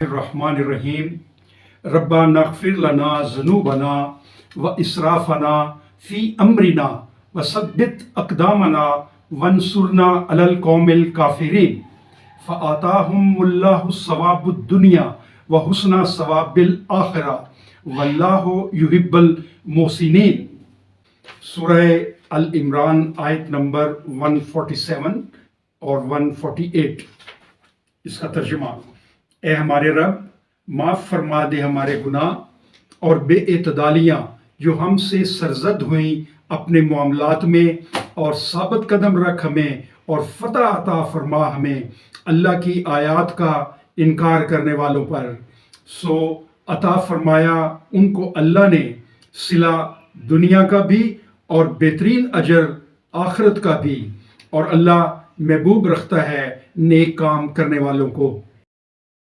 रहमानिर्रहीम। रब्बाना इग़फ़िर लना ज़ुनूबना व इसराफ़ना फ़ी अम्रिना व सब्बित अक़दामना वंसुरना अलल कौमिल काफ़िरीन। फ़आताहुमुल्लाहु सवाबुद दुनिया व हुस्ना सवाबिल आखिरा वल्लाहु युहिब्बुल मोहसिनीन। सूरह अल इमरान आयत नंबर 147 और 148। इसका तर्जुमा, ए हमारे रब, माफ़ फरमा दे हमारे गुनाह और बेइतदालियाँ जो हमसे सरजद हुई अपने मामलात में, और साबित कदम रख हमें और फ़तह अता फरमा हमें अल्लाह की आयात का इनकार करने वालों पर। सो अता फरमाया उनको अल्लाह ने सिला दुनिया का भी और बेहतरीन अजर आखिरत का भी, और अल्लाह महबूब रखता है नेक काम करने वालों को।